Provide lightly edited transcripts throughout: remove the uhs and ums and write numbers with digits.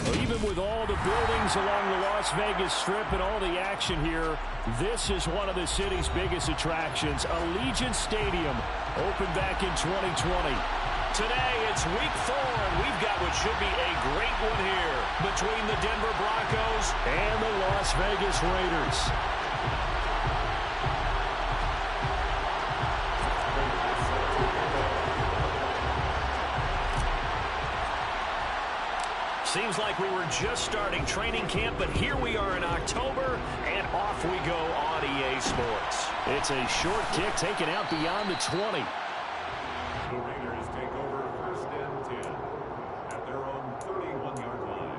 Well, even with all the buildings along the Las Vegas Strip and all the action here, this is one of the city's biggest attractions. Allegiant Stadium opened back in 2020. Today, it's week 4, and we've got what should be a great one here between the Denver Broncos and the Las Vegas Raiders. Seems like we were just starting training camp, but here we are in October, and off we go on EA Sports. It's a short kick taken out beyond the 20. The Raiders take over 1st and 10 at their own 31-yard line.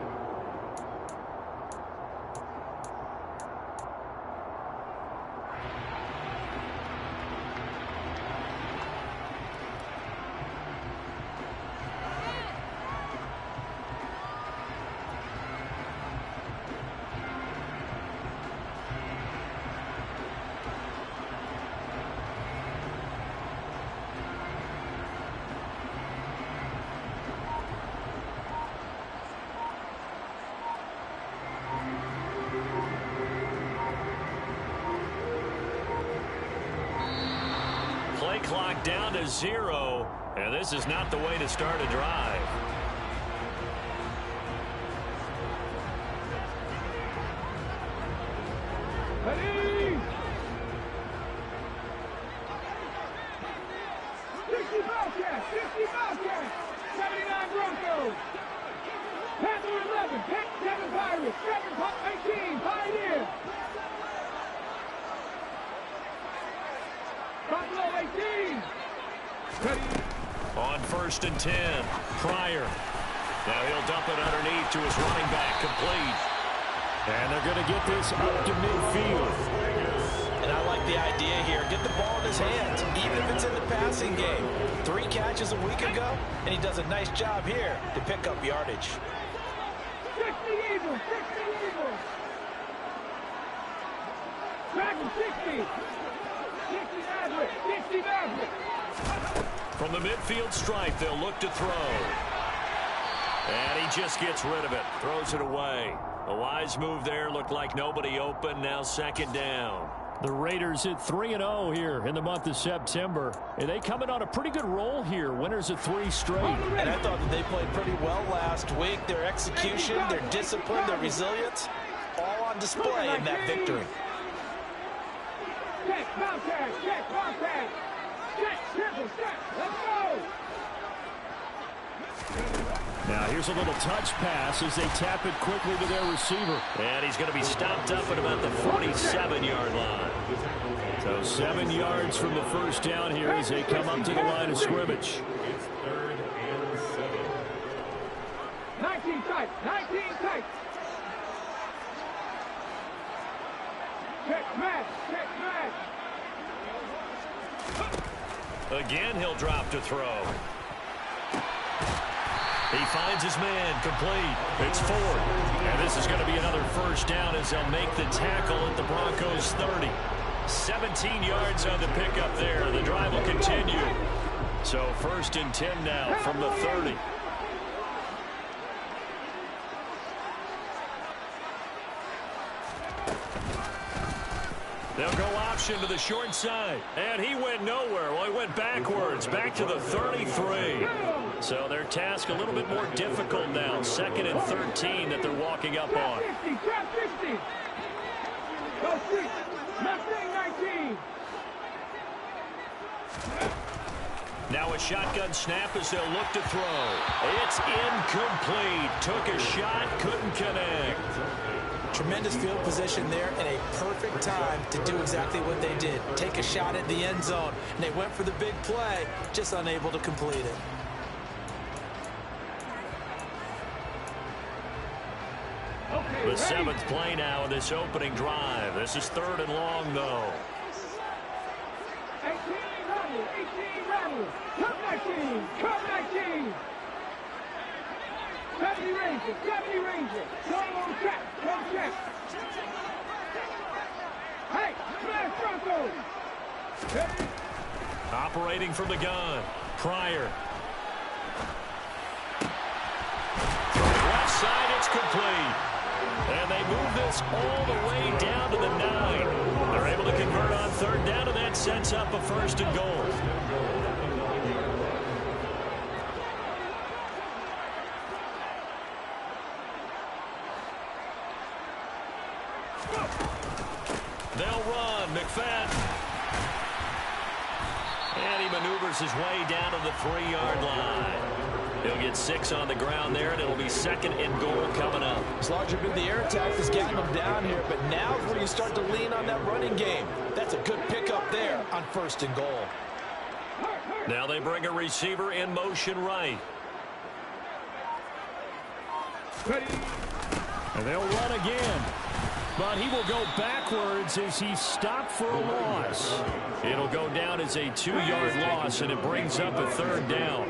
Play clock down to 0, and this is not the way to start a drive. Ready! 60 Bobcats! 60 Bobcats! 79 Broncos! Panther 11, 7 Pirates, 18 Pioneers! Buffalo 18! Ready! On 1st and 10, Pryor. Now he'll dump it underneath to his running back, complete. And they're going to get this up to midfield. And I like the idea here. Get the ball in his hands, even if it's in the passing game. 3 catches a week ago, and he does a nice job here to pick up yardage. 60 Eagles! 60 Eagles! Dragon 60! 60 Maverick! 60 Maverick! From the midfield stripe, they'll look to throw. And he just gets rid of it, throws it away. A wise move there, looked like nobody open, now 2nd down. The Raiders at 3-0 here in the month of September. And they come in on a pretty good roll here. Winners of 3 straight. And I thought that they played pretty well last week. Their execution, their discipline, their resilience, all on display in that victory. Check, Bobcat! Check, Bobcat! Check, triple, check! Let's go! Now here's a little touch pass as they tap it quickly to their receiver. And he's going to be stopped up at about the 47-yard line. So 7 yards from the first down here as they come up to the line of scrimmage. It's 3rd and 7. 19 tight! 19 tight! Check, match! Check, match! Again, he'll drop to throw. He finds his man, complete. It's 4th. And this is going to be another first down as they'll make the tackle at the Broncos' 30. 17 yards on the pickup there. The drive will continue. So 1st and 10 now from the 30. They'll go option to the short side. And he went nowhere. Well, he went backwards, back to the 33. So their task a little bit more difficult now. 2nd and 13 that they're walking up on. 50, trap 50. Go 6. Mustang 19. Now a shotgun snap as they'll look to throw. It's incomplete. Took a shot, couldn't connect. Tremendous field position there and a perfect time to do exactly what they did. Take a shot at the end zone. And they went for the big play, just unable to complete it. The 7th play now in this opening drive. This is 3rd and long, though. 18 rattle. Come 19. Come 19. 70 Ranger. 70 Ranger. Go on track. Go check. Hey, smash Broncos. Operating from the gun. Pryor. Left side, it's It's complete. And they move this all the way down to the 9. They're able to convert on third down, and that sets up a 1st and goal. They'll run. McFadden. And he maneuvers his way down to the 3-yard line. He'll get 6 on the ground there, and it'll be 2nd and goal coming up. It's larger been the air attack that's getting them down here, but now's where you start to lean on that running game. That's a good pickup there on 1st and goal. Now they bring a receiver in motion right. And they'll run again. But he will go backwards as he's stopped for a loss. It'll go down as a 2-yard loss, and it brings up a 3rd down.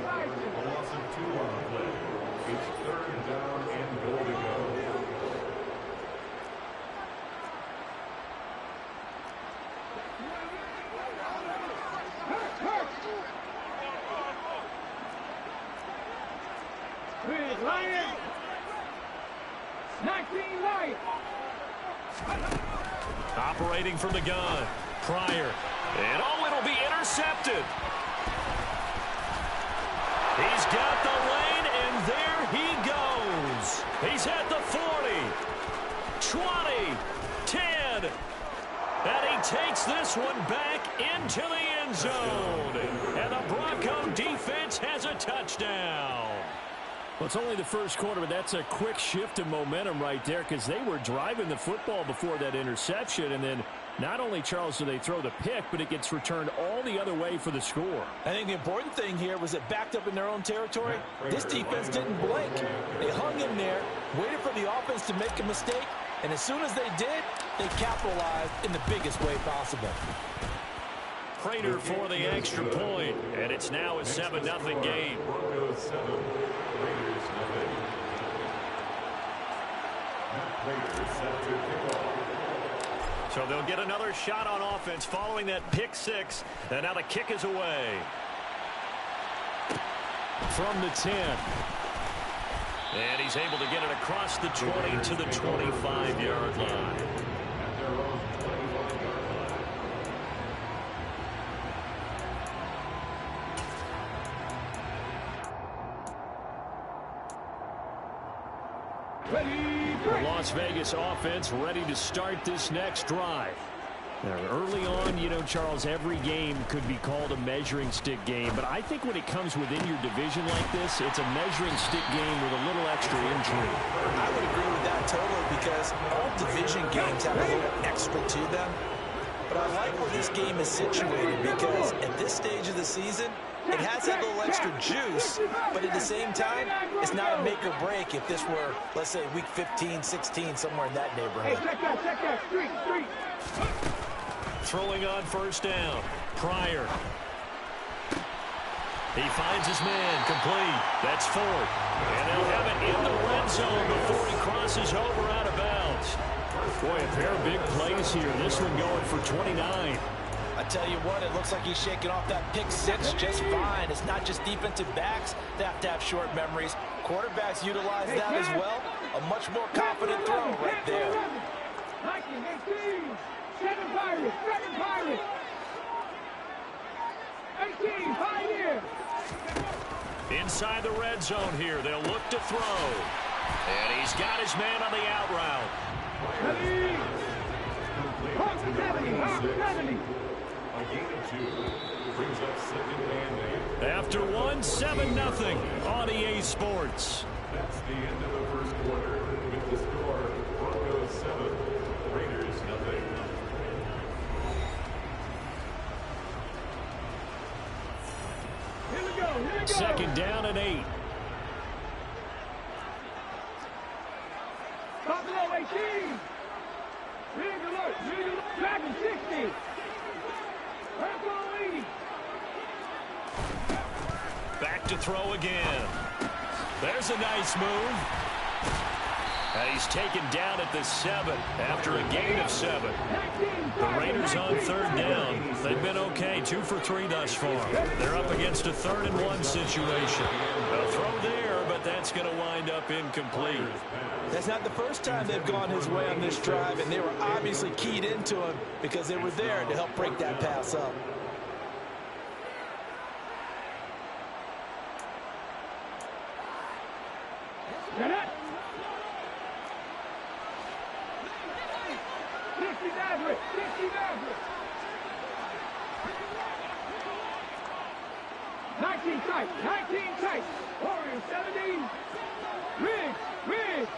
Operating from the gun. Pryor. And it'll be intercepted. He's got the lane, and there he goes. He's at the 40, 20, 10. And he takes this one back into the end zone. And the Bronco defense has a touchdown. Well, it's only the first quarter, but that's a quick shift in momentum right there because they were driving the football before that interception. And then not only, Charles, do they throw the pick, but it gets returned all the other way for the score. I think the important thing here was it backed up in their own territory. This defense didn't blink. They hung in there, waited for the offense to make a mistake, and as soon as they did, they capitalized in the biggest way possible. Prater for the extra point, and it's now a 7-0 game. Broncos 7, Raiders 0. Prater set to kick off. So they'll get another shot on offense following that pick 6, and now the kick is away. From the 10. And he's able to get it across the 20 to the 25-yard line. The Las Vegas offense ready to start this next drive. Now, early on, you know, Charles, every game could be called a measuring stick game. But I think when it comes within your division like this, it's a measuring stick game with a little extra intrigue. I would agree with that totally because all division games have a little extra to them. But I like where this game is situated because at this stage of the season, it has that little extra juice, but at the same time, it's not a make or break if this were, let's say, week 15, 16, somewhere in that neighborhood. Hey, check that, street. Throwing on first down. Pryor. He finds his man, complete. That's 4. And they'll have it in the red zone before he crosses over out of bounds. Boy, a pair of big plays here. This one going for 29. I tell you what, it looks like he's shaking off that pick 6 just fine. It's not just defensive backs that have to have short memories. Quarterbacks utilize that as well. A much more confident throw right there. 19, 18, 7 Pirates. 18, Pioneer. Inside the red zone here, they'll look to throw. And he's got his man on the out route. 70. A gain of 2 brings up 2nd and 8. After 7-0 on EA Sports. That's the end of the first quarter. With the score, Broncos 7, Raiders 0. Here we go. 2nd down and 8. Buffalo 18. Big alert. Dragon 60. Purple 80. Back to throw again. There's a nice move. And he's taken down at the 7 after a gain of 7. The Raiders on 3rd down. They've been okay, 2 for 3 thus far. They're up against a 3rd and 1 situation. A throw there, but that that's going to wind up incomplete. That's not the first time they've gone his way on this drive, and they were obviously keyed into him because they were there to help break that pass up. Get it. 60 Maverick. 60 Maverick. 19 tight. 19 tight. Warriors 17. Riggs. Riggs.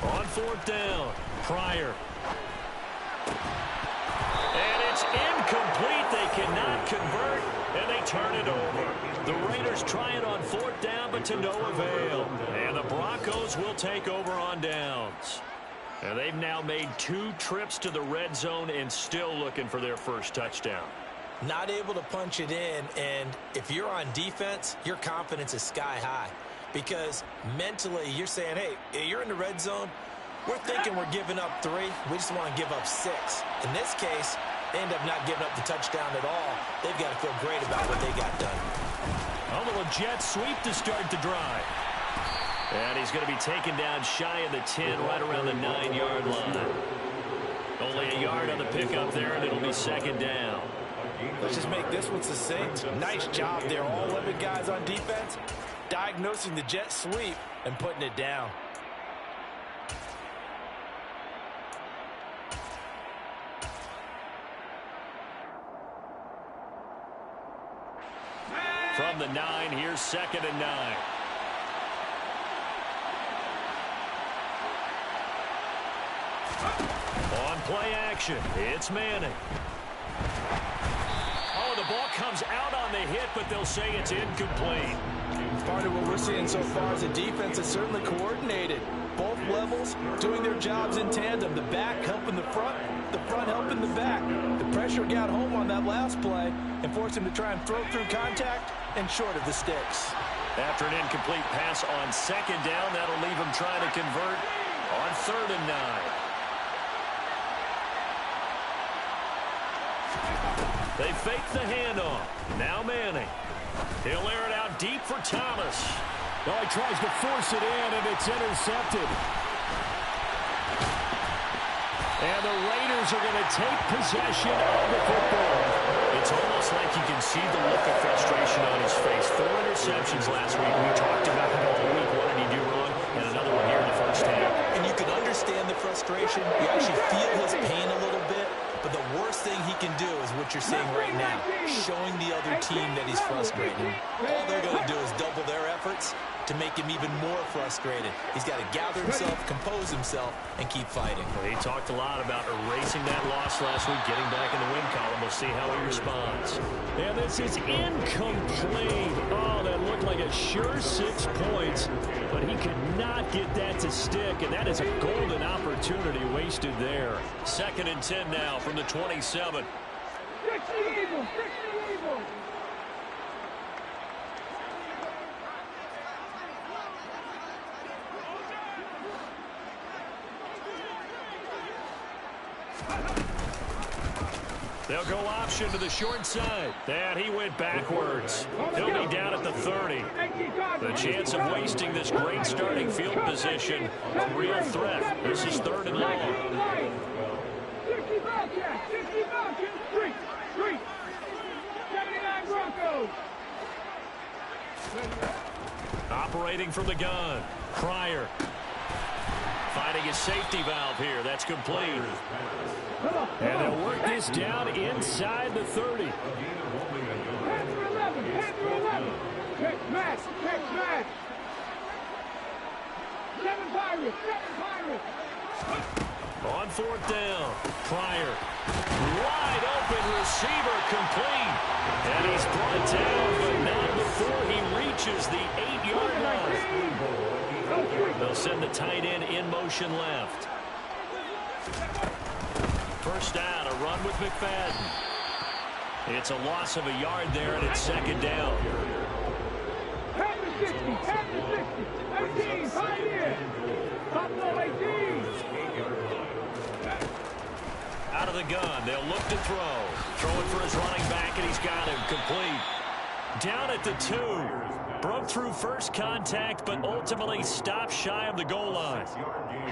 On fourth down, Pryor. And it's incomplete. They cannot convert, and they turn it over. The Raiders try it on fourth down, but to no avail. And the Broncos will take over on downs. And they've now made 2 trips to the red zone and still looking for their first touchdown. Not able to punch it in, and if you're on defense, your confidence is sky high. Because mentally, you're saying, hey, you're in the red zone. We're thinking we're giving up 3. We just want to give up 6. In this case, they end up not giving up the touchdown at all. They've got to feel great about what they got done. A little jet sweep to start the drive. And he's going to be taken down shy of the 10, right around the 9-yard line. Only a yard on the pickup there, and it'll be second down. Let's just make this one succinct. Nice job there, all 11 guys on defense, diagnosing the jet sweep and putting it down. From the 9, here's 2nd and 9. On play action, it's Manning. Oh, the ball comes out on the hit, but they'll say it's incomplete. Part of what we're seeing so far is the defense is certainly coordinated. Both levels doing their jobs in tandem. The back helping the front helping the back. The pressure got home on that last play and forced him to try and throw through contact and short of the sticks. After an incomplete pass on second down, that'll leave him trying to convert on 3rd and 9. They fake the handoff. Now Manning. He'll air it out deep for Thomas. Oh, he tries to force it in, and it's intercepted. And the Raiders are going to take possession of the football. It's almost like you can see the look of frustration on his face. 4 interceptions last week. We talked about it all week. What did he do wrong? And another one here in the first half. And you can understand the frustration. You actually feel his pain a little bit. But the worst thing he can do is what you're seeing right now, showing the other team that he's frustrated. All they're going to do is double their efforts to make him even more frustrated. He's got to gather himself, compose himself, and keep fighting. Well, he talked a lot about erasing that loss last week, getting back in the win column. We'll see how he responds. And this is incomplete. Oh, that looked like a sure 6 points, but he could not get that to stick, and that is a golden opportunity wasted there. 2nd and 10 now from the 27. 60 Eagles. 60 Eagles. They'll go option to the short side. And he went backwards. He'll be down at the 30. The chance of wasting this great starting field position, a real threat. This is 3rd and long. 60 Bobcats. 60 Bobcats. Street. 79 Broncos. Operating from the gun. Pryor. Finding his safety valve here. That's complete. And they'll work this down inside the 30. Head for 11. Head for 11. Check match. 7 Pirates. 7 Pirates. On 4th down. Pryor. Wide open receiver complete. And he's brought down, but not before he reaches the 8-yard line. They'll send the tight end in motion left. First down, a run with McFadden. It's a loss of a yard there, and it's 2nd down. Head to 60. Head to 60. 18. Pioneer. Buffalo 18. Out of the gun, they'll look to throw. Throwing for his running back, and he's got him. complete. Down at the 2. Broke through first contact, but ultimately stopped shy of the goal line.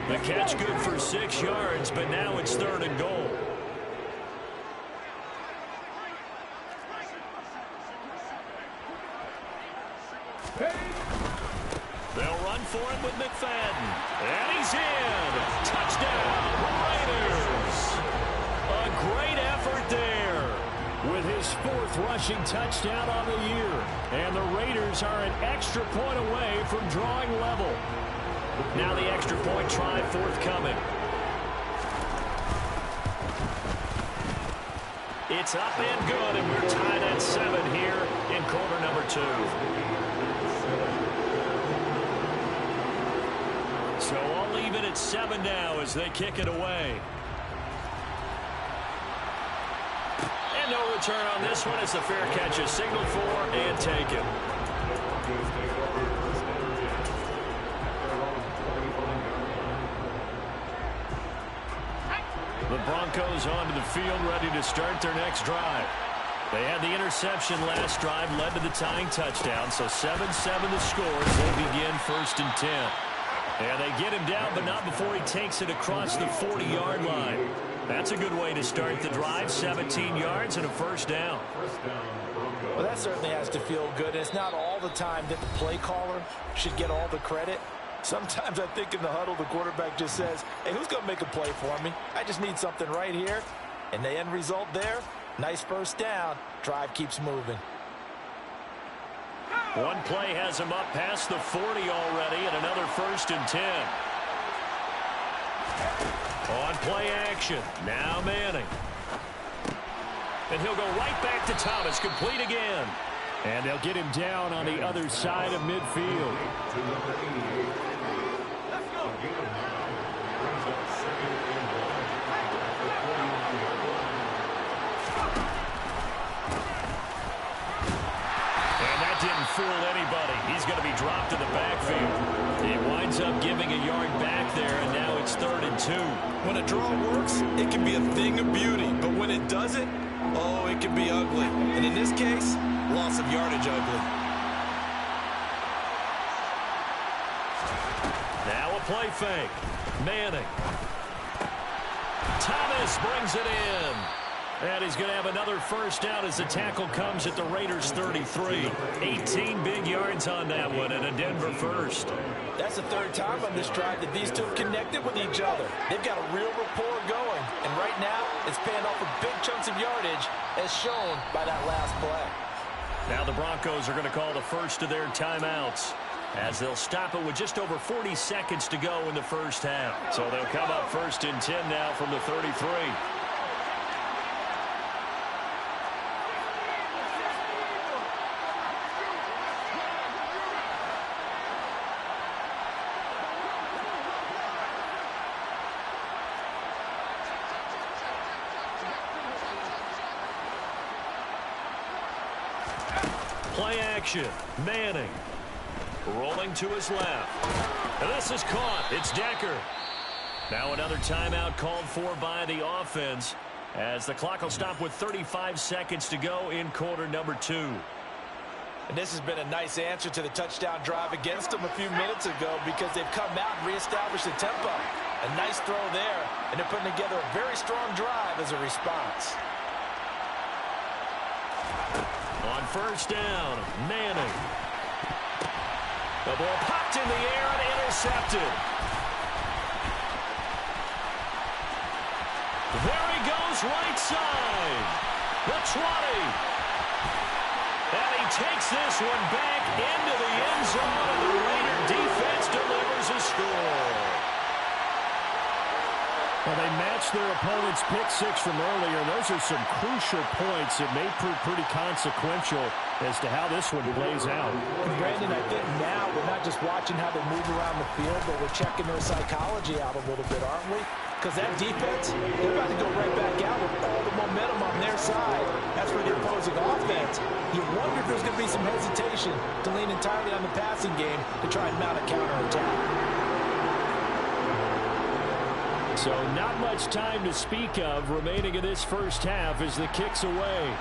The catch good for 6 yards, but now it's 3rd and goal. They'll run for him with McFadden. And he's in. Touchdown, Raiders. A great effort there. With his 4th rushing touchdown on the year. And the Raiders are an extra point away from drawing level. Now the extra point try forthcoming. It's up and good, and we're tied at 7 here in quarter number 2. So I'll leave it at 7 now as they kick it away. And no return on this one as the fair catch is signaled for and taken. The Broncos onto the field, ready to start their next drive. They had the interception last drive, led to the tying touchdown, so 7-7 the score as they begin 1st and 10. And they get him down, but not before he takes it across the 40-yard line. That's a good way to start the drive, 17 yards and a 1st down. Well, that certainly has to feel good. It's not all the time that the play caller should get all the credit. Sometimes I think in the huddle, the quarterback just says, hey, who's going to make a play for me? I just need something right here. And the end result there, nice 1st down. Drive keeps moving. One play has him up past the 40 already, and another 1st and 10. On play action, now Manning. And he'll go right back to Thomas, complete again. And they'll get him down on the other side of midfield. Fool anybody. He's going to be dropped in the backfield. It winds up giving a yard back there, and now it's 3rd and 2. When a draw works, it can be a thing of beauty. But when it doesn't, oh, it can be ugly. And in this case, loss of yardage ugly. Now a play fake. Manning. Thomas brings it in. And he's going to have another 1st down as the tackle comes at the Raiders' 33. 18 big yards on that one and a Denver 1st. That's the 3rd time on this drive that these two have connected with each other. They've got a real rapport going. And right now, it's paying off with big chunks of yardage as shown by that last play. Now the Broncos are going to call the first of their timeouts as they'll stop it with just over 40 seconds to go in the 1st half. So they'll come up 1st and 10 now from the 33. Play action. Manning rolling to his left. And this is caught. It's Decker. Now another timeout called for by the offense as the clock will stop with 35 seconds to go in quarter number 2. And this has been a nice answer to the touchdown drive against them a few minutes ago because they've come out and reestablished the tempo. A nice throw there, and they're putting together a very strong drive as a response. On 1st down, Manning. The ball popped in the air and intercepted. There he goes, right side. The 20. And he takes this one back into the end zone, and the Raider defense delivers a score. Well, they matched their opponent's pick 6 from earlier. Those are some crucial points that may prove pretty consequential as to how this one plays out. And Brandon, I think now we're not just watching how they move around the field, but we're checking their psychology out a little bit, aren't we? Because that defense, they're about to go right back out with all the momentum on their side. That's for the opposing offense. You wonder if there's going to be some hesitation to lean entirely on the passing game to try and mount a counterattack. So not much time to speak of remaining in this 1st half as the kick's away.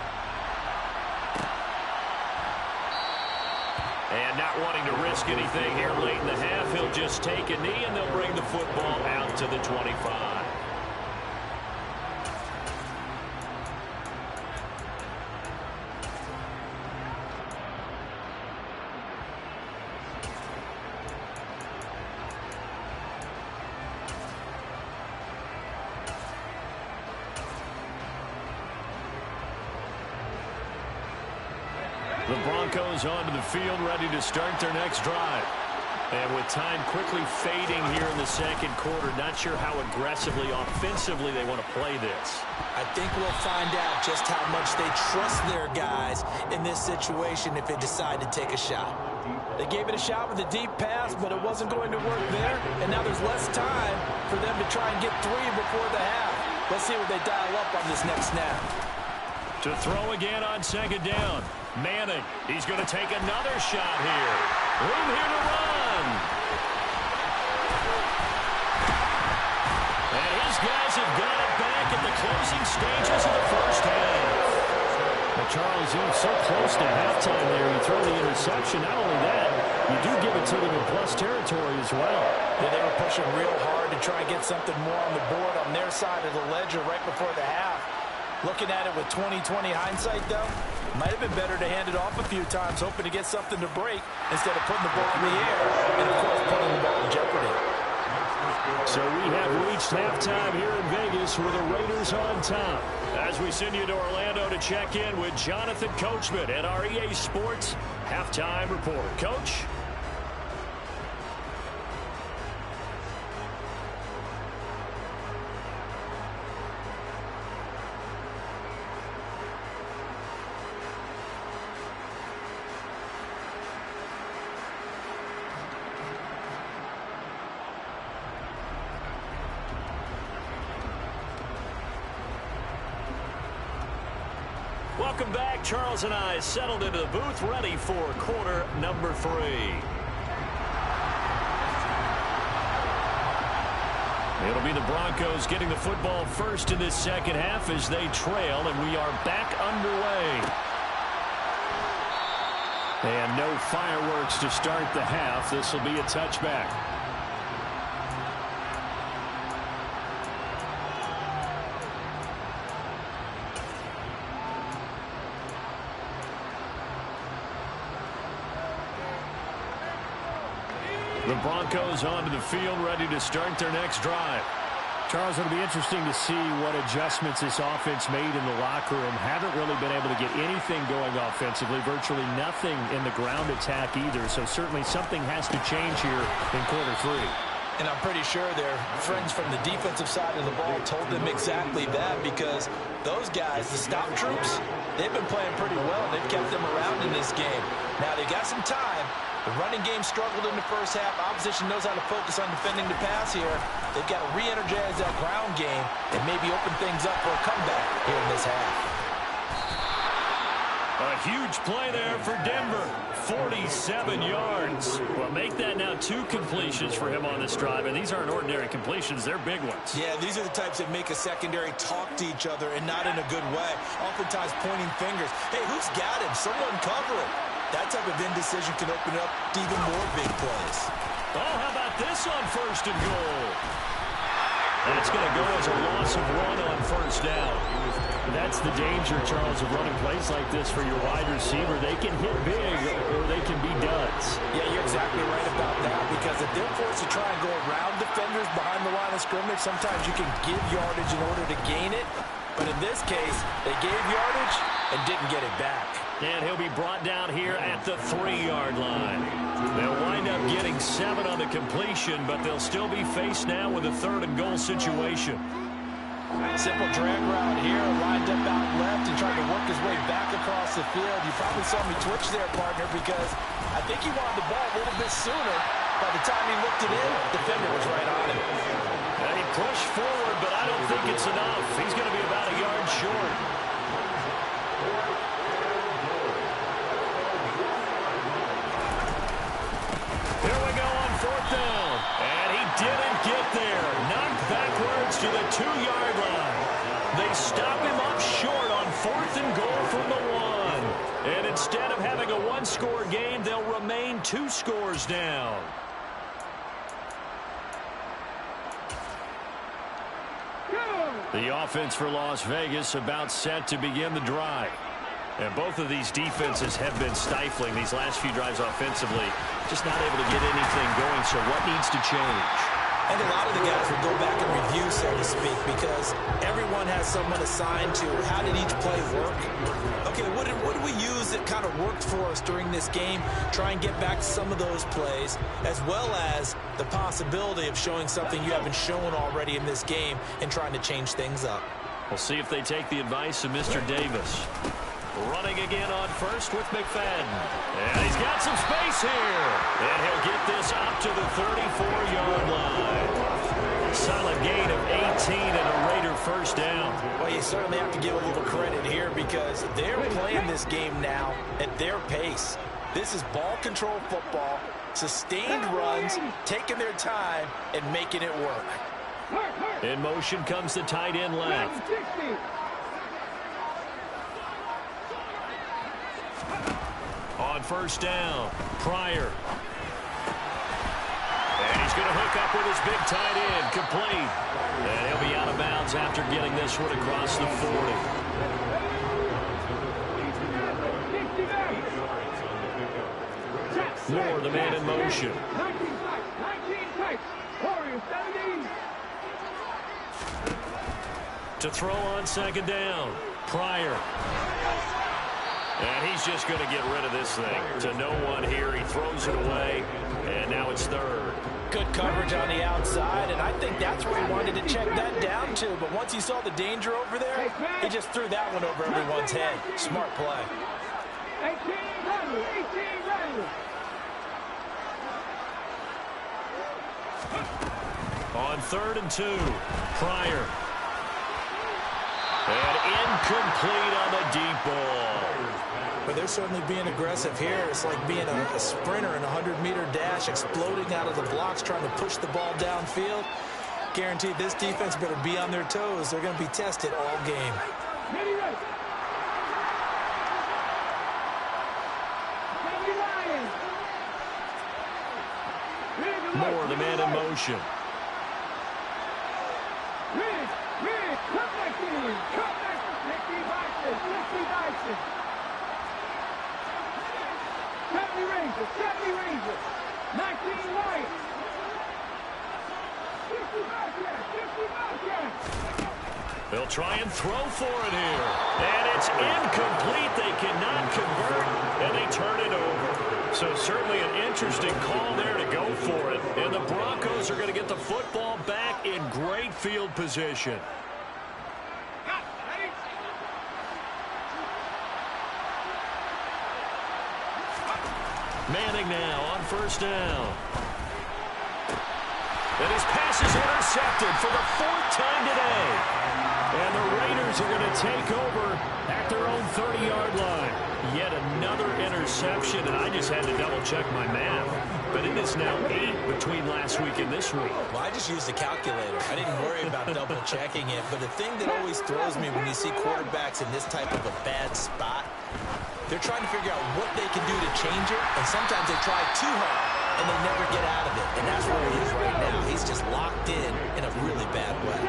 And not wanting to risk anything here late in the half, he'll just take a knee, and they'll bring the football out to the 25. The Broncos onto the field, ready to start their next drive. And with time quickly fading here in the second quarter, not sure how aggressively, offensively they want to play this. I think we'll find out just how much they trust their guys in this situation if they decide to take a shot. They gave it a shot with a deep pass, but it wasn't going to work there, and now there's less time for them to try and get 3 before the half. Let's see what they dial up on this next snap. To throw again on second down. Manning, he's going to take another shot here. Room here to run. And his guys have got it back at the closing stages of the first half. Well, Charles, you're so close to halftime there. You throw the interception. Not only that, you do give it to them in plus territory as well. Yeah, they were pushing real hard to try and get something more on the board on their side of the ledger right before the half. Looking at it with 20/20 hindsight, though, might have been better to hand it off a few times, hoping to get something to break instead of putting the ball in the air and, of course, putting the ball in jeopardy. So we have reached halftime here in Vegas with the Raiders on top. As we send you to Orlando to check in with Jonathan Coachman at our EA Sports Halftime Report. Coach? Welcome back. Charles and I settled into the booth, ready for quarter number 3. It'll be the Broncos getting the football first in this second half as they trail, and we are back underway. And no fireworks to start the half. This will be a touchback. The Broncos onto the field, ready to start their next drive. Charles, it'll be interesting to see what adjustments this offense made in the locker room. Haven't really been able to get anything going offensively, virtually nothing in the ground attack either. So certainly something has to change here in quarter 3. And I'm pretty sure their friends from the defensive side of the ball told them exactly that, because those guys, the stop troops, they've been playing pretty well. They've kept them around in this game. Now they got some time. The running game struggled in the first half. Opposition knows how to focus on defending the pass here. They've got to re-energize that ground game and maybe open things up for a comeback here in this half. A huge play there for Denver. 47 yards. Well, make that now 2 completions for him on this drive, and these aren't ordinary completions. They're big ones. Yeah, these are the types that make a secondary talk to each other, and not in a good way. Oftentimes pointing fingers. Hey, who's got him? Someone cover him. That type of indecision can open up to even more big plays. Oh, how about this on first and goal? That's going to go as a loss of 1 on first down. That's the danger, Charles, of running plays like this for your wide receiver. They can hit big or they can be duds. Yeah, you're exactly right about that, because if they're forced to try and go around defenders behind the line of scrimmage, sometimes you can give yardage in order to gain it. But in this case, they gave yardage and didn't get it back. And he'll be brought down here at the 3-yard line. They'll wind up getting 7 on the completion, but they'll still be faced now with a 3rd and goal situation. Simple drag route here, lined up out left and tried to work his way back across the field. You probably saw me twitch there, partner, because I think he wanted the ball a little bit sooner. By the time he looked it in, the defender was right on him. And he pushed forward, but I don't think it's enough. He's going to be about a yard short. Here we go on 4th down. And he didn't get there. Knocked backwards to the 2-yard line. They stop him up short on 4th and goal from the 1. And And instead of having a one-score game, they'll remain 2 scores down. The offense for Las Vegas about set to begin the drive. And both of these defenses have been stifling these last few drives offensively. Just not able to get anything going, so what needs to change? And a lot of the guys will go back and review, so to speak, because everyone has someone assigned to how did each play work. Okay, what did we use that kind of worked for us during this game? Try and get back to some of those plays, as well as the possibility of showing something you haven't shown already in this game and trying to change things up. We'll see if they take the advice of Mr. Davis. Running again on first with McFadden. And he's got some space here. And he'll get this up to the 34-yard line. Solid gain of 18 and a Raider first down. Well, you certainly have to give a little credit here because they're playing this game now at their pace. This is ball control football, sustained runs, taking their time, and making it work. In motion comes the tight end left. On first down, Pryor. And he's going to hook up with his big tight end, complete. And he'll be out of bounds after getting this one across the 40. Moore, the man in motion. To throw on second down, Pryor. And he's just going to get rid of this thing. To no one here. He throws it away. And now it's third. Good coverage on the outside, and I think that's where he wanted to check that down to. But once he saw the danger over there, he just threw that one over everyone's head. Smart play. 18 On 3rd and 2, Pryor. And incomplete on the deep ball. But they're certainly being aggressive here. It's like being a sprinter in a 100-meter dash, exploding out of the blocks, trying to push the ball downfield. Guaranteed this defense better be on their toes. They're going to be tested all game. Moore, the man in motion. They'll try and throw for it here. And it's incomplete. They cannot convert, and they turn it over. So certainly an interesting call there to go for it. And the Broncos are going to get the football back in great field position. Manning now on first down. And his pass is intercepted for the 4th time today. And the Raiders are going to take over at their own 30-yard line. Yet another interception, and I just had to double-check my math. But it is now 8 between last week and this week. Well, I just used a calculator. I didn't worry about double-checking it. But the thing that always throws me when you see quarterbacks in this type of a bad spot, they're trying to figure out what they can do to change it, and sometimes they try too hard, and they never get out of it. And that's where he is right now. He's just locked in a really bad way.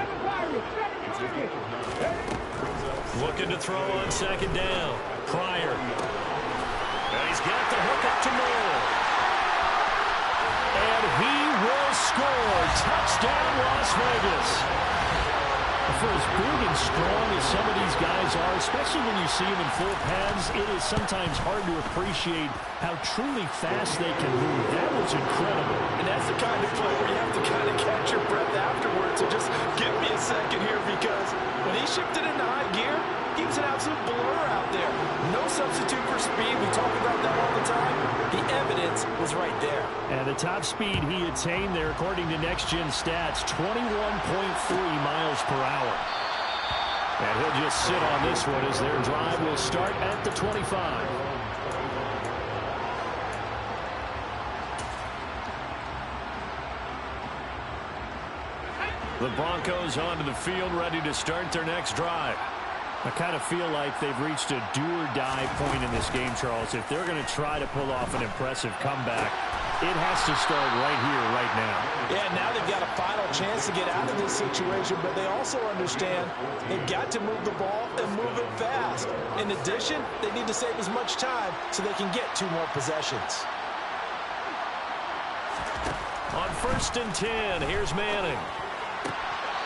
Looking to throw on second down. Pryor. And he's got the hook up to Moore. And he will score. Touchdown, Las Vegas. For as big and strong as some of these guys are, especially when you see them in full pads, it is sometimes hard to appreciate how truly fast they can move. That was incredible. And that's the kind of play where you have to kind of catch your breath afterwards. So just give me a second here, because when he shifted into high gear, he was an absolute blur out there. No substitute for speed. We talk about that all the time. The evidence was right there. And the top speed he attained there, according to Next Gen Stats, 21.3 miles per hour. And he'll just sit on this one as their drive will start at the 25. The Broncos onto the field, ready to start their next drive. I kind of feel like they've reached a do-or-die point in this game, Charles. If they're going to try to pull off an impressive comeback, it has to start right here, right now. Yeah, now they've got a final chance to get out of this situation, but they also understand they've got to move the ball and move it fast. In addition, they need to save as much time so they can get 2 more possessions. On 1st and 10, here's Manning.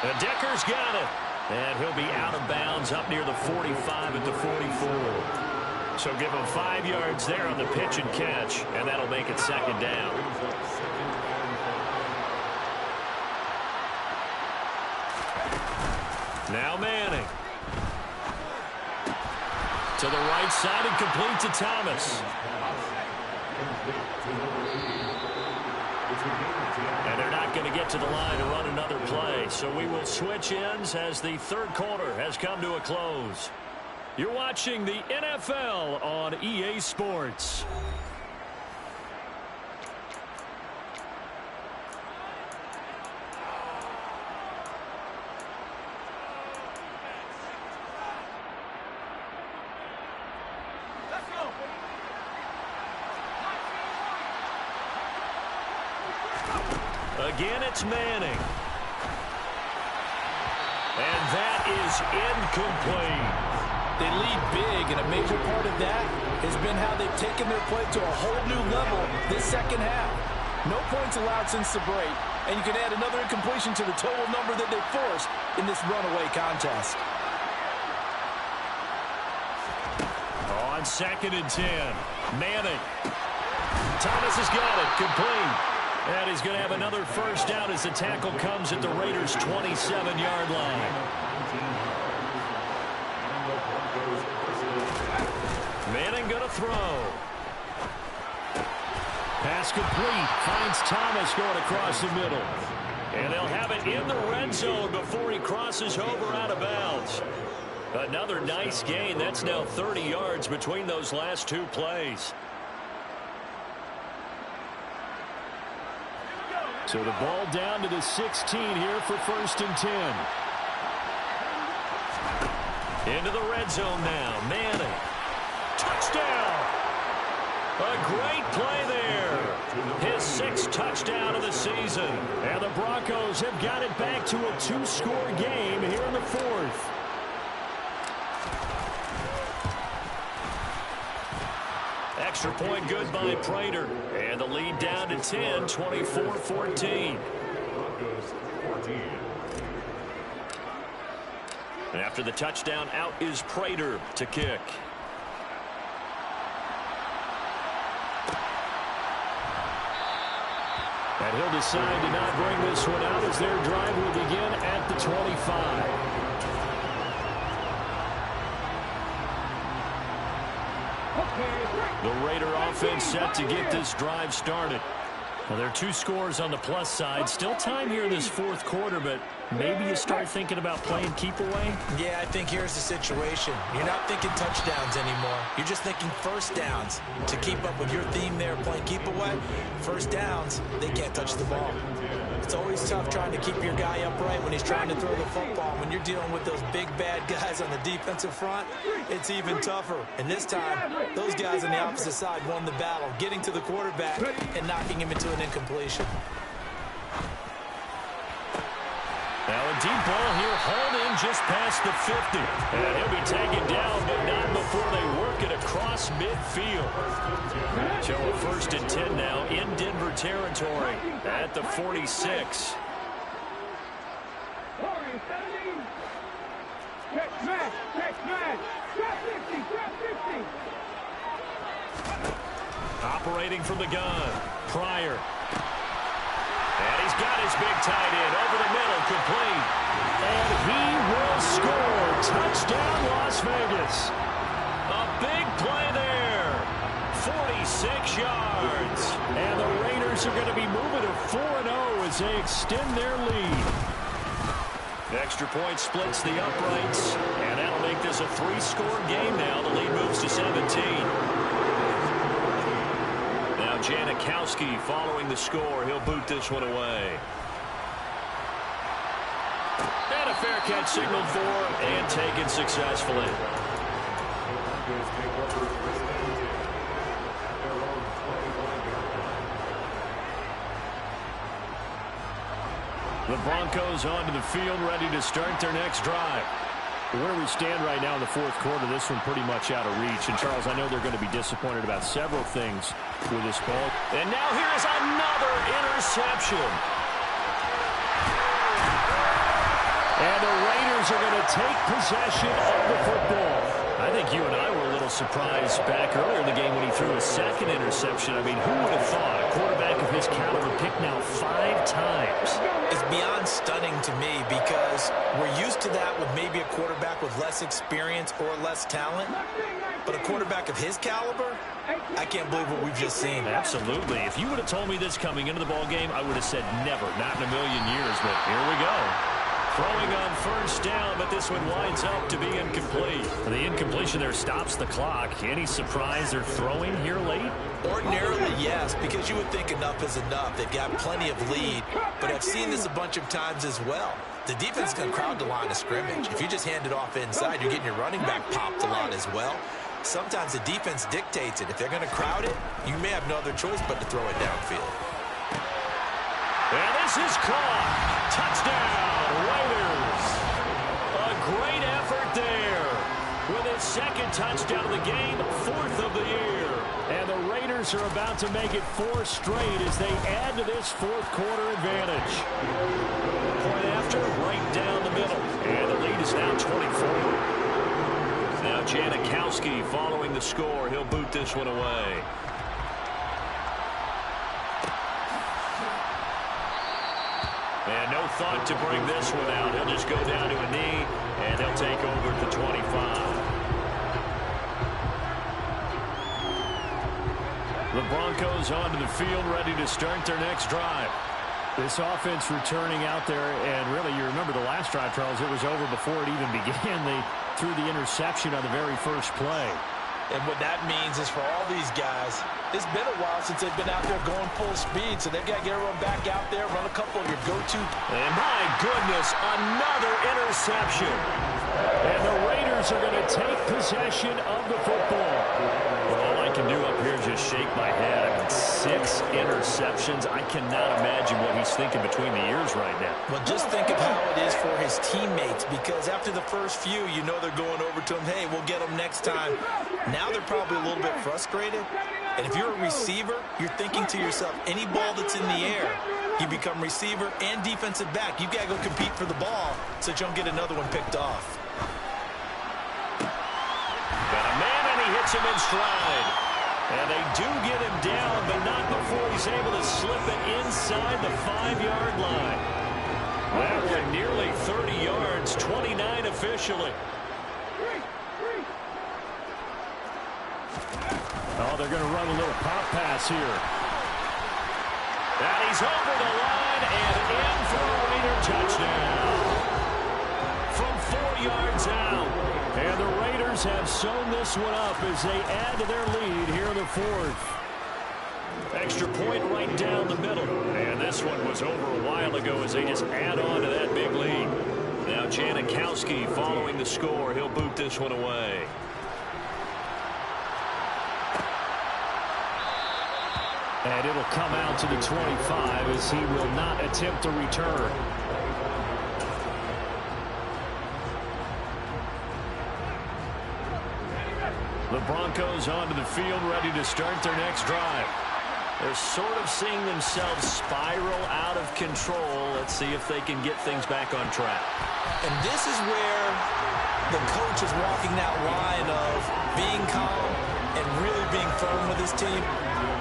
And Decker's got it. And he'll be out of bounds up near the 45 at the 44. So give him 5 yards there on the pitch and catch, and that'll make it 2nd down. Now Manning. To the right side and complete to Thomas. And they're not going to get to the line to run another play. So we will switch ends as the 3rd quarter has come to a close. You're watching the NFL on EA Sports. Again, it's Manning. And that is incomplete. They lead big, and a major part of that has been how they've taken their play to a whole new level this 2nd half. No points allowed since the break, and you can add another incompletion to the total number that they've forced in this runaway contest. On 2nd and 10, Manning. Thomas has got it, complete. And he's going to have another 1st down as the tackle comes at the Raiders' 27-yard line. Manning going to throw. Pass complete. Finds Thomas going across the middle. And they'll have it in the red zone before he crosses over out of bounds. Another nice gain. That's now 30 yards between those last 2 plays. So the ball down to the 16 here for 1st and 10. Into the red zone now. Manning. Touchdown! A great play there. His 6th touchdown of the season. And the Broncos have got it back to a 2-score game here in the 4th. Extra point good by Prater. And the lead down to 10, 24-14. After the touchdown, out is Prater to kick. And he'll decide to not bring this one out as their drive will begin at the 25. The Raider offense set to get this drive started. Well, there are 2 scores on the plus side. Still time here in this 4th quarter, but maybe you start thinking about playing keep away? Yeah, I think here's the situation. You're not thinking touchdowns anymore. You're just thinking 1st downs. To keep up with your theme there, playing keep away, 1st downs, they can't touch the ball. It's always tough trying to keep your guy upright when he's trying to throw the football. When you're dealing with those big, bad guys on the defensive front, it's even tougher. And this time, those guys on the opposite side won the battle, getting to the quarterback and knocking him into an incompletion. Now a deep ball here, hauled in just past the 50. And he'll be taken down, but not before they work it across midfield. So a 1st and 10 now in Denver territory at the 46. Operating from the gun, Pryor. And he's got his big tight end over the middle, complete. And he will score. Touchdown, Las Vegas. A big play there. 46 yards. And the Raiders are going to be moving to 4-0 as they extend their lead. Extra point splits the uprights, and that'll make this a 3-score game now. The lead moves to 17. Now Janikowski following the score. He'll boot this one away. And a fair catch signaled for and taken successfully. The Broncos onto the field, ready to start their next drive. Where we stand right now in the fourth quarter, this one pretty much out of reach. And, Charles, I know they're going to be disappointed about several things with this ball. And now here's another interception. And the Raiders are going to take possession of the football. I think you and I were a little surprised back earlier in the game when he threw a second interception. I mean, who would have thought a quarterback of his caliber picked now 5 times? It's beyond stunning to me because we're used to that with maybe a quarterback with less experience or less talent. But a quarterback of his caliber, I can't believe what we've just seen. Absolutely. If you would have told me this coming into the ball game, I would have said never, not in a million years. But here we go. Throwing on first down, but this one winds up to be incomplete. The incompletion there stops the clock. Any surprise they're throwing here late? Ordinarily, yes, because you would think enough is enough. They've got plenty of lead, but I've seen this a bunch of times as well. The defense is going to crowd the line of scrimmage. If you just hand it off inside, you're getting your running back popped a lot as well. Sometimes the defense dictates it. If they're going to crowd it, you may have no other choice but to throw it downfield. And this is caught. Touchdown, Raiders. A great effort there. With his second touchdown of the game, 4th of the year. And the Raiders are about to make it 4 straight as they add to this fourth quarter advantage. Point after, right down the middle. And the lead is now 24. Now Janikowski following the score. He'll boot this one away. And no thought to bring this one out. He'll just go down to a knee, and they'll take over at the 25. The Broncos onto the field, ready to start their next drive. This offense returning out there, and really, you remember the last drive, Charles, it was over before it even began. They threw the interception on the very first play. And what that means is for all these guys, it's been a while since they've been out there going full speed, so they've got to get everyone back out there, run a couple of your go-to. And my goodness, another interception. And the Raiders are going to take possession of the football. All I can do up here is just shake my head. I mean, 6 interceptions. I cannot imagine what he's thinking between the ears right now. Well, just think of how it is for his teammates, because after the first few, you know they're going over to him, hey, we'll get them next time. Now they're probably a little bit frustrated. And if you're a receiver, you're thinking to yourself, any ball that's in the air, you become receiver and defensive back. You've got to go compete for the ball so that you don't get another one picked off. Got a man, and he hits him in stride. And they do get him down, but not before he's able to slip it inside the 5-yard line. That one nearly 30 yards, 29 officially. Oh, they're going to run a little pop pass here. And he's over the line and in for a Raider touchdown. From 4 yards out. And the Raiders have sewn this one up as they add to their lead here in the fourth. Extra point right down the middle. And this one was over a while ago as they just add on to that big lead. Now Janikowski following the score. He'll boot this one away. And it'll come out to the 25 as he will not attempt to return. The Broncos onto the field, ready to start their next drive. They're sort of seeing themselves spiral out of control. Let's see if they can get things back on track. And this is where the coach is walking that line of being calm and really being firm with his team.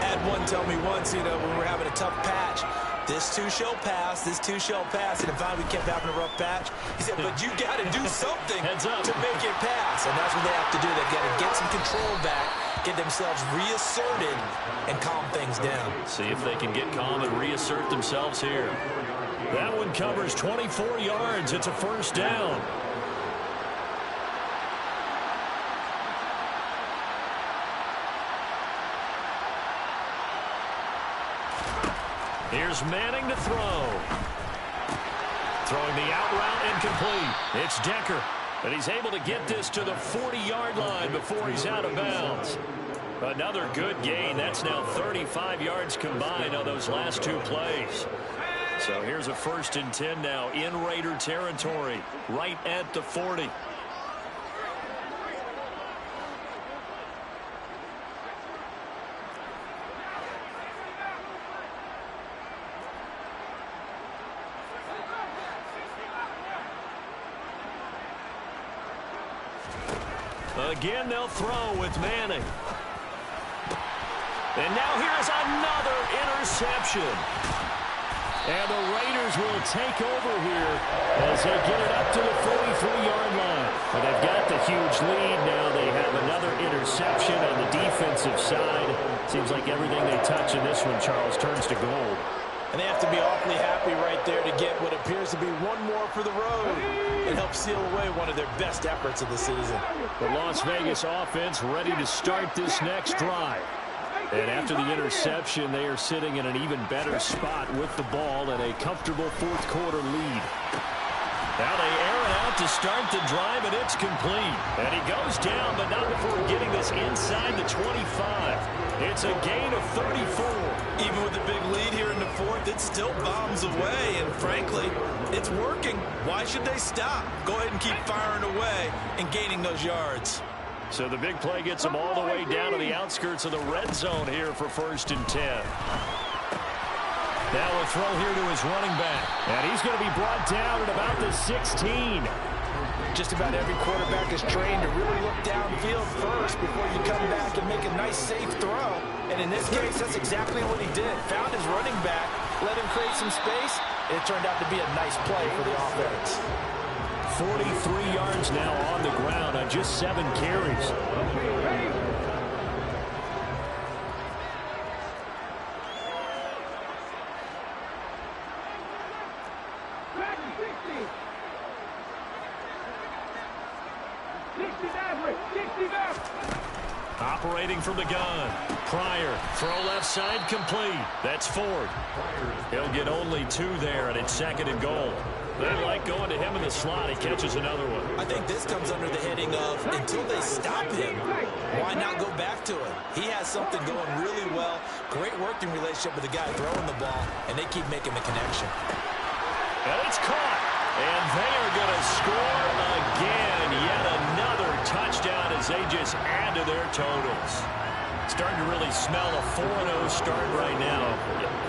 Had one tell me once, when we were having a tough patch, this too shall pass, this too shall pass. And finally we kept having a rough patch. He said, but you got to do something to make it pass. And that's what they have to do. They've got to get some control back, get themselves reasserted, and calm things down. See if they can get calm and reassert themselves here. That one covers 24 yards. It's a first down. Here's Manning to throw. throwing the out route and complete. It's Decker. And he's able to get this to the 40-yard line before he's out of bounds. Another good gain. That's now 35 yards combined on those last two plays. So here's a 1st and 10 now in Raider territory, right at the 40. Again, they'll throw with Manning. And now here's another interception. And the Raiders will take over here as they get it up to the 43-yard line. But they've got the huge lead. Now they have another interception on the defensive side. Seems like everything they touch in this one, Charles, turns to gold. And they have to be awfully happy right there to get what appears to be one more for the road and help seal away one of their best efforts of the season. The Las Vegas offense ready to start this next drive. And after the interception, they are sitting in an even better spot with the ball and a comfortable fourth-quarter lead. Now they air it out to start the drive, and it's complete. And he goes down, but not before getting this inside the 25. It's a gain of 34. Even with the big lead here in the fourth, it still bombs away, and frankly, it's working. Why should they stop? Go ahead and keep firing away and gaining those yards. So the big play gets them all the way down to the outskirts of the red zone here for 1st and 10. Now a throw here to his running back. And he's going to be brought down at about the 16. Just about every quarterback is trained to really look downfield first before you come back and make a nice, safe throw. And in this case, that's exactly what he did. Found his running back, let him create some space, and it turned out to be a nice play for the offense. 43 yards now on the ground on just 7 carries. Operating from the gun. Pryor, throw left side, complete. That's Ford. He'll get only 2 there, and it's 2nd and goal. They like going to him in the slot. He catches another one. I think this comes under the heading of until they stop him, why not go back to him? He has something going really well. Great working relationship with the guy throwing the ball, and they keep making the connection. And it's caught. And they are going to score again. Yet another touchdown as they just add to their totals. Starting to really smell a 4-0 start right now.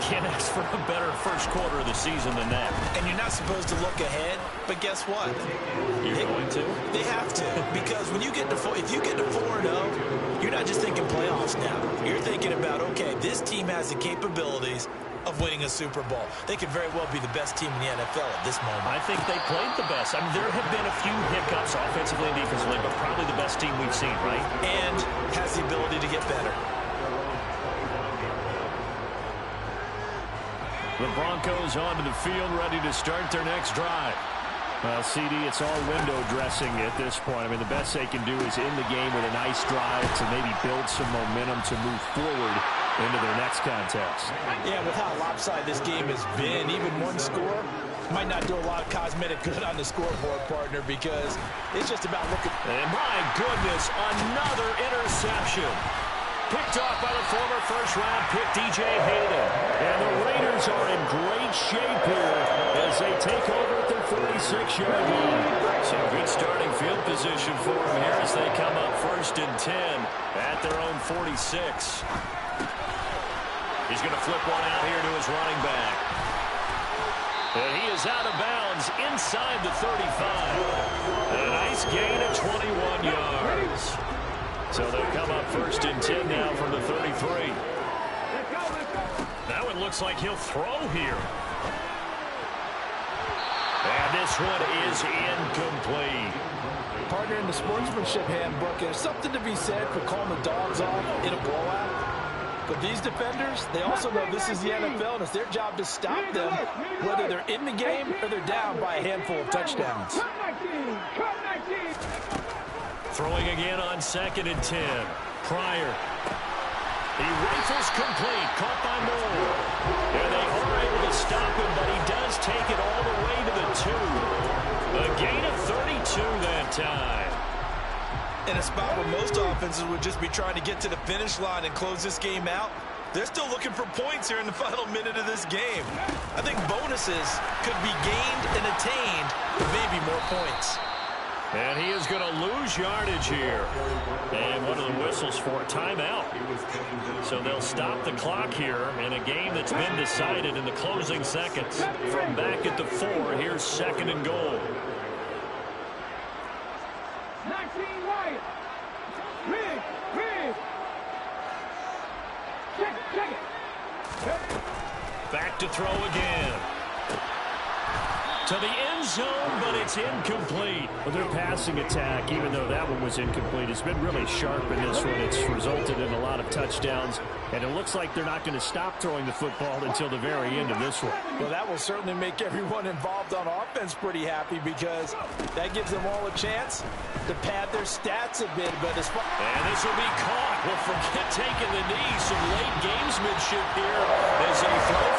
Can't ask for a better first quarter of the season than that. And you're not supposed to look ahead, but guess what? You're going to? They have to, because when you get to if you get to 4-0, you're not just thinking playoffs now. You're thinking about, okay, this team has the capabilities of winning a Super Bowl. They could very well be the best team in the NFL at this moment. I think they played the best. I mean, there have been a few hiccups offensively and defensively, but probably the best team we've seen, right? And has the ability to get better. The Broncos onto the field, ready to start their next drive. Well, CD, it's all window dressing at this point. I mean, the best they can do is end the game with a nice drive to maybe build some momentum to move forward into their next contest. Yeah, with how lopsided this game has been, even one score might not do a lot of cosmetic good on the scoreboard, partner, because it's just about looking. And my goodness, another interception. Picked off by the former first-round pick, DJ Hayden. And the Raiders are in great shape here as they take over at their 46-yard line. Some good starting field position for them here as they come up 1st and 10 at their own 46. He's going to flip one out here to his running back. And he is out of bounds inside the 35. A nice gain of 21 yards. So they'll come up 1st and 10 now from the 33. Now it looks like he'll throw here. And this one is incomplete. Partner, in the sportsmanship handbook, there's something to be said for calling the dogs off in a blowout. But these defenders, they also know this is the NFL, and it's their job to stop them, whether they're in the game or they're down by a handful of touchdowns. Throwing again on 2nd and 10. Pryor. He rifles complete. Caught by Moore. And they are able to stop him, but he does take it all the way to the 2. A gain of 32 that time. In a spot where most offenses would just be trying to get to the finish line and close this game out, they're still looking for points here in the final minute of this game. I think bonuses could be gained and attained with maybe more points. And he is going to lose yardage here. And one of the whistles for a timeout. So they'll stop the clock here in a game that's been decided in the closing seconds. From back at the 4, here's 2nd and goal. 19 right. Rig. Check it. Back to throw again. To the end zone, but it's incomplete. Well, their passing attack, even though that one was incomplete, has been really sharp in this one. It's resulted in a lot of touchdowns, and it looks like they're not going to stop throwing the football until the very end of this one. Well, that will certainly make everyone involved on offense pretty happy because that gives them all a chance to pad their stats a bit. But as far and this will be caught. Well, forget taking the knee. Some late gamesmanship here as they throw